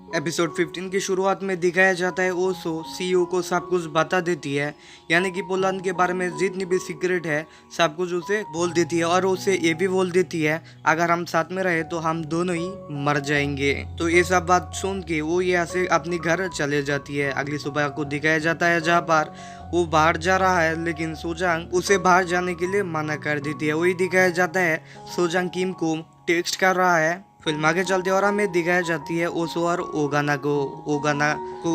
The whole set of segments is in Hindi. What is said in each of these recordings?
एपिसोड 15 की शुरुआत में दिखाया जाता है ओसो सीईओ को सब कुछ बता देती है, यानी कि पोलैंड के बारे में जितनी भी सीक्रेट है सब कुछ उसे बोल देती है और उसे ये भी बोल देती है अगर हम साथ में रहे तो हम दोनों ही मर जाएंगे। तो ये सब बात सुन के वो यहाँ से अपने घर चले जाती है। अगली सुबह को दिखाया जाता है जहाँ पर वो बाहर जा रहा है, लेकिन सोजांग उसे बाहर जाने के लिए मना कर देती है। वही दिखाया जाता है सोजांग किम को टेक्स्ट कर रहा है। फिल्म आगे चलते और हमें दिखाई जाती है ओसो और ओगाना को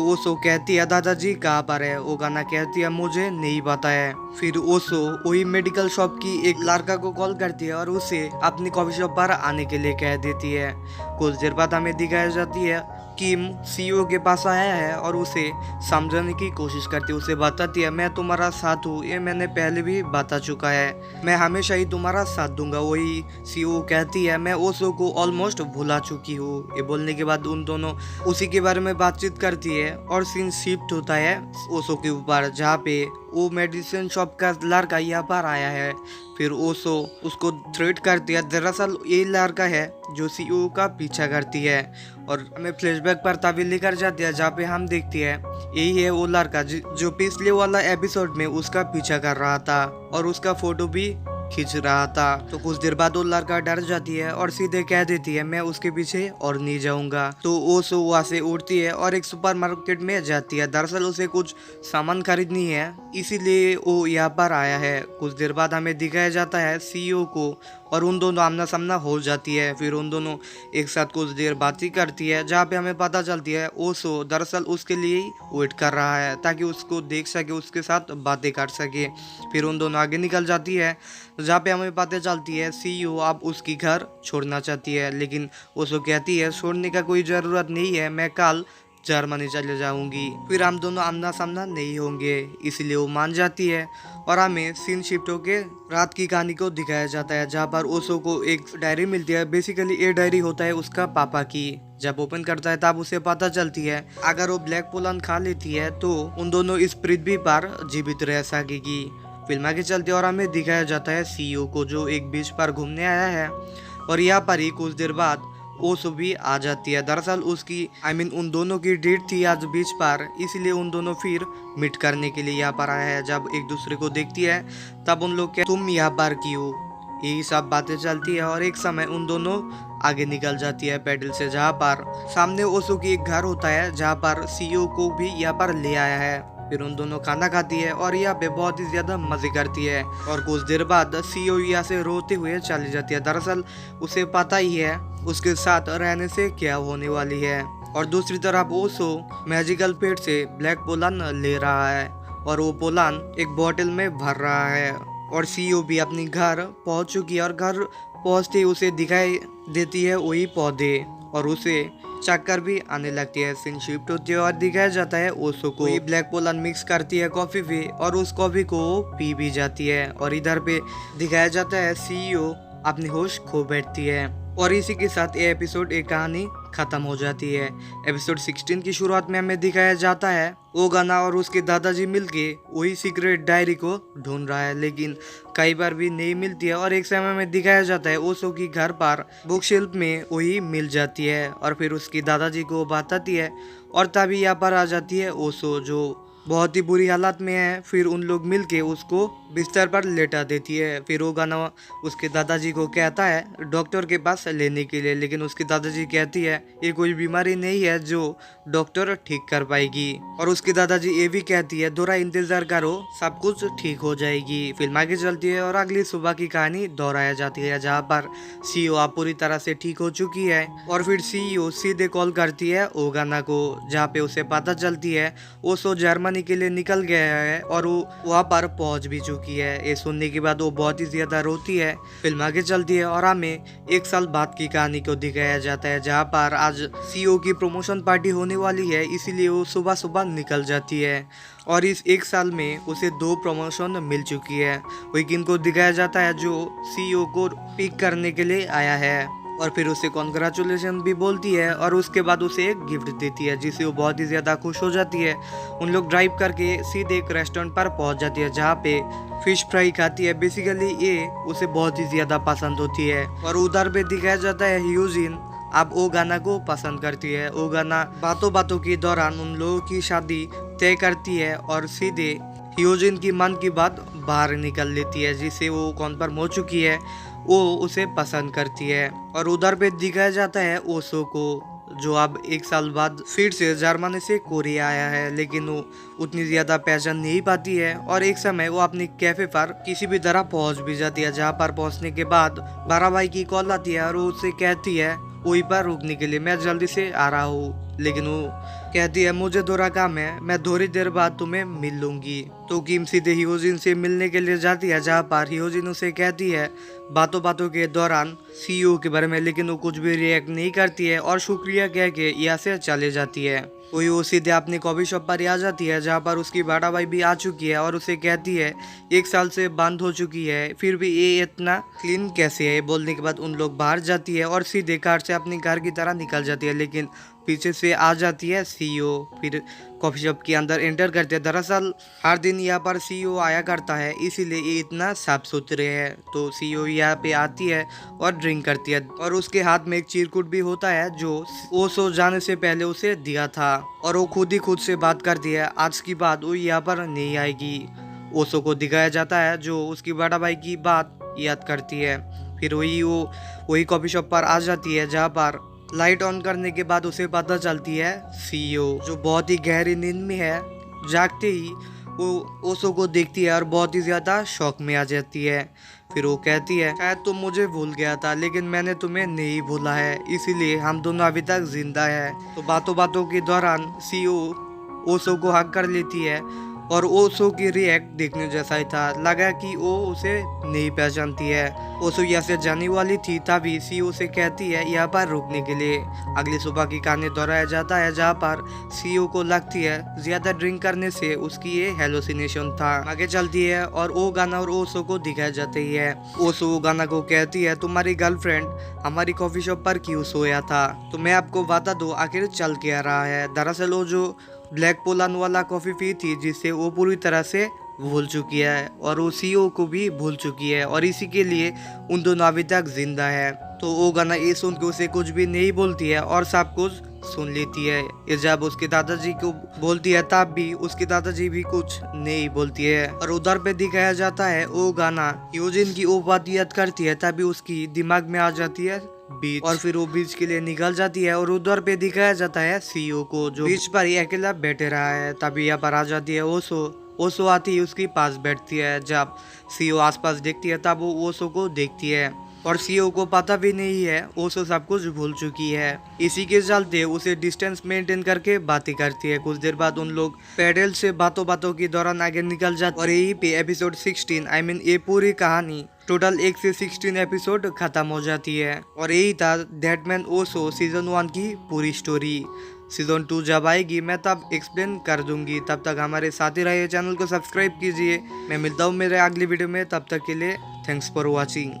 ओसो कहती है दादाजी कहाँ पर है। ओगाना कहती है मुझे नहीं पता है। फिर ओसो वही मेडिकल शॉप की एक लड़का को कॉल करती है और उसे अपनी कॉफी शॉप पर आने के लिए कह देती है। कुछ देर बाद हमें दिखाई जाती है किम सीईओ के पास आया है और उसे समझाने की कोशिश करती है। उसे बताती है मैं तुम्हारा साथ हूँ, ये मैंने पहले भी बता चुका है, मैं हमेशा ही तुम्हारा साथ दूंगा। वही सीईओ कहती है मैं ओसो को ऑलमोस्ट भुला चुकी हूँ। ये बोलने के बाद उन दोनों उसी के बारे में बातचीत करती है और सीन शिफ्ट होता है ओसो के ऊपर, जहाँ पे वो मेडिसिन शॉप का लड़का यहाँ पर आया है। फिर ओसो उसको थ्रेट करती है, दरअसल ये लड़का है जो सीईओ का पीछा करती है। और हमें फ्लैशबैक पर तभी लेकर जाती है जहाँ पे हम देखती है यही है वो लड़का जो पिछले वाला एपिसोड में उसका पीछा कर रहा था और उसका फोटो भी खींच रहा था। तो कुछ देर बाद वो लड़का डर जाती है और सीधे कह देती है मैं उसके पीछे और नहीं जाऊंगा। तो ओसो वहाँ से उठती है और एक सुपरमार्केट में जाती है। दरअसल उसे कुछ सामान खरीदनी है, इसीलिए वो यहाँ पर आया है। कुछ देर बाद हमें दिखाया जाता है सीईओ को और उन दोनों आमना सामना हो जाती है। फिर उन दोनों एक साथ कुछ देर बातचीत करती है, जहाँ पे हमें पता चलती है ओसो दरअसल उसके लिए ही वेट कर रहा है ताकि उसको देख सके, उसके साथ बातें कर सके। फिर उन दोनों आगे निकल जाती है, जहाँ पे हमें पता चलती है सीईओ अब उसकी घर छोड़ना चाहती है, लेकिन ओसो कहती है छोड़ने का कोई ज़रूरत नहीं है, मैं कल जर्मनी चले जाऊंगी, फिर हम दोनों आमना सामना नहीं होंगे। इसलिए वो मान जाती है और हमें सीन शिफ्ट होके रात की कहानी को दिखाया जाता है, जहाँ पर ओसो को एक डायरी मिलती है। बेसिकली ये डायरी होता है उसका पापा की। जब ओपन करता है तब उसे पता चलती है अगर वो ब्लैक पोलन खा लेती है तो उन दोनों इस पृथ्वी पर जीवित रह सकेगी। फिल्म आगे चलते और हमें दिखाया जाता है सीईओ को जो एक बीच पर घूमने आया है और यहाँ पर ही कुछ देर बाद ओसो भी आ जाती है। दरअसल उसकी उन दोनों की डेट थी आज बीच पर, इसलिए उन दोनों फिर मीट करने के लिए यहाँ पर आया है। जब एक दूसरे को देखती है तब उन लोग तुम यहाँ पर क्यों, यही सब बातें चलती है और एक समय उन दोनों आगे निकल जाती है पैडल से, जहाँ पर सामने ओसो की एक घर होता है जहाँ पर सीईओ को भी यहाँ पर ले आया है। फिर उन दोनों खाना खाती है और यहाँ पे बहुत ही ज्यादा मजे करती है और कुछ देर बाद सीईओ यहाँ से रोते हुए चली जाती है। दरअसल उसे पता ही है उसके साथ रहने से क्या होने वाली है। और दूसरी तरफ ओसो मैजिकल पेट से ब्लैक पोलन ले रहा है और वो पोलन एक बोतल में भर रहा है और सीईओ भी अपनी घर पहुंच चुकी है और घर पहुंचते उसे दिखाई देती है वही पौधे और उसे चक्कर भी आने लगती है। सीन शिफ्ट होती है और दिखाया जाता है ओसो को ब्लैक पोलन मिक्स करती है कॉफी पे और उस कॉफी को पी भी जाती है और इधर पे दिखाया जाता है सीईओ अपनी होश खो बैठती है। और इसी के साथ ये एपिसोड एक कहानी खत्म हो जाती है। एपिसोड 16 की शुरुआत में हमें दिखाया जाता है ओगाना और उसके दादाजी मिलके वही सीक्रेट डायरी को ढूंढ रहा है, लेकिन कई बार भी नहीं मिलती है। और एक समय में दिखाया जाता है ओसो की घर पर बुक शेल्फ में वही मिल जाती है और फिर उसकी दादाजी को बताती है और तभी यहाँ पर आ जाती है ओसो जो बहुत ही बुरी हालत में है। फिर उन लोग मिलके उसको बिस्तर पर लेटा देती है। फिर ओगाना उसके दादाजी को कहता है डॉक्टर के पास लेने के लिए, लेकिन उसकी दादाजी कहती है ये कोई बीमारी नहीं है जो डॉक्टर ठीक कर पाएगी। और उसकी दादाजी ये भी कहती है थोड़ा इंतजार करो सब कुछ ठीक हो जाएगी। फिल्म आगे चलती है और अगली सुबह की कहानी दोहराया जाती है, जहाँ पर सीईओ आप पूरी तरह से ठीक हो चुकी है और फिर सीईओ सीधे कॉल करती है ओगाना को, जहाँ पे उसे पता चलती है ओसो जर्मनी के लिए निकल गया है और वो वहाँ पर पहुंच भी चुकी है। ये सुनने के बाद वो बहुत ही ज्यादा रोती है। फिल्म आगे चलती है और हमें एक साल बाद की कहानी को दिखाया जाता है, जहाँ पर आज सीईओ की प्रमोशन पार्टी होने वाली है, इसीलिए वो सुबह सुबह निकल जाती है और इस एक साल में उसे 2 प्रमोशन मिल चुकी है। वही किम को दिखाया जाता है जो सीईओ को पिक करने के लिए आया है और फिर उसे कॉन्ग्रेचुलेशन भी बोलती है और उसके बाद उसे एक गिफ्ट देती है जिससे वो बहुत ही ज़्यादा खुश हो जाती है। उन लोग ड्राइव करके सीधे एक रेस्टोरेंट पर पहुंच जाती है जहाँ पे फिश फ्राई खाती है। बेसिकली ये उसे बहुत ही ज़्यादा पसंद होती है और उधर पे दिखाया जाता है ह्यूजिन अब वो गाना को पसंद करती है। वो गाना बातों बातों के दौरान उन लोगों की शादी तय करती है और सीधे ह्योजिन की मन की बात बाहर निकल लेती है, जिससे वो कन्फर्म हो चुकी है वो उसे पसंद करती है। और उधर पे दिखाया जाता है ओसो को, जो अब 1 साल बाद फिर से जर्मनी से कोरिया आया है, लेकिन वो उतनी ज्यादा पहचान नहीं पाती है। और एक समय वो अपनी कैफे पर किसी भी तरह पहुंच भी जाती है, जहां पर पहुंचने के बाद बारा भाई की कॉल आती है और वो उससे कहती है वहीं पर रुकने के लिए, मैं जल्दी से आ रहा हूँ। लेकिन वो कहती है मुझे थोड़ा काम है, मैं थोड़ी देर बाद तुम्हें मिल लूंगी। तो किम सीधे ह्योजिन से मिलने के लिए जाती है, जहाँ पर ह्योजिन उसे कहती है बातों बातों के दौरान सीईओ के बारे में, लेकिन वो कुछ भी रिएक्ट नहीं करती है और शुक्रिया कह के यहाँ से चले जाती है। वही वो सीधे अपनी कॉफी शॉप पर आ जाती है, जहाँ पर उसकी बड़ा भाई भी आ चुकी है और उसे कहती है 1 साल से बंद हो चुकी है, फिर भी ये इतना क्लीन कैसे है। बोलने के बाद उन लोग बाहर जाती है और सीधे कार से अपनी घर की तरह निकल जाती है, लेकिन पीछे से आ जाती है सीईओ। फिर कॉफी शॉप के अंदर एंटर करते हैं। दरअसल हर दिन यहाँ पर सीईओ आया करता है, इसीलिए ये इतना साफ सुथरे है। तो सीईओ यहाँ पे आती है और ड्रिंक करती है, और उसके हाथ में एक चिरकुट भी होता है जो ओसो जाने से पहले उसे दिया था। और वो खुद ही खुद से बात करती है, आज की बात वो यहाँ पर नहीं आएगी। ओसो को दिखाया जाता है जो उसकी बड़ा भाई की बात याद करती है। फिर वही कॉफी शॉप पर आ जाती है, जहाँ पर लाइट ऑन करने के बाद उसे पता चलती है सीईओ, जो बहुत ही गहरी नींद में है, जागते ही वो ओसो को देखती है और बहुत ही ज्यादा शॉक में आ जाती है। फिर वो कहती है शायद तुम मुझे भूल गया था, लेकिन मैंने तुम्हें नहीं भूला है, इसीलिए हम दोनों अभी तक जिंदा है। तो बातों बातों के दौरान सीईओ ओसो को हक कर लेती है, और ओसो की रिएक्ट देखने जैसा ही था, लगा कि वो उसे नहीं पहचानती है। ओसो यहाँ से जाने वाली थी, तभी सीईओ से कहती है यहाँ पर रुकने के लिए। अगली सुबह की कहानी दोहराया जाता है, जहाँ पर सीईओ को लगती है ज्यादा ड्रिंक करने से उसकी ये हेलोसिनेशन था। आगे चलती है और वो गाना और ओसो को दिखाया जाता ही है। ओसो वो गाना को कहती है तुम्हारी गर्लफ्रेंड हमारी कॉफी शॉप पर क्यों सोया था, तो मैं आपको बता दूं आखिर चल के आ रहा है। दरअसल वो जो ब्लैक पोलान वाला कॉफी पी थी, जिससे वो पूरी तरह से भूल चुकी है, और वो सीईओ को भी भूल चुकी है, और इसी के लिए उन दोनों अभी तक जिंदा है। तो वो गाना ये सुन के उसे कुछ भी नहीं बोलती है और सब कुछ सुन लेती है। ये जब उसके दादाजी को बोलती है, तब भी उसके दादाजी भी कुछ नहीं बोलती है। और उधर पे दिखाया जाता है वो गाना ह्योजिन की वो बात याद करती है, तभी उसकी दिमाग में आ जाती है बीच, और फिर वो बीच के लिए निकल जाती है। और उधर पे दिखाया जाता है सीईओ को, जो बीच पर ही अकेला बैठे रहा है। तभी यहाँ पर आ जाती है ओसो आती है, उसके पास बैठती है। जब सीईओ आसपास देखती है, तब वो ओसो को देखती है, और सीईओ को पता भी नहीं है ओसो सब कुछ भूल चुकी है। इसी के चलते उसे डिस्टेंस मेंटेन करके बातें करती है। कुछ देर बाद उन लोग पैडल से बातों बातों के दौरान आगे निकल जाते, और यही पे एपिसोड 16 ये पूरी कहानी टोटल 1 से 16 एपिसोड खत्म हो जाती है। और यही था दैटमैन ओसो सीजन 1 की पूरी स्टोरी। सीजन 2 जब आएगी मैं तब एक्सप्लेन कर दूंगी। तब तक हमारे साथ ही रहिए, चैनल को सब्सक्राइब कीजिए। मैं मिलता हूँ मेरे अगली वीडियो में, तब तक के लिए थैंक्स फॉर वॉचिंग।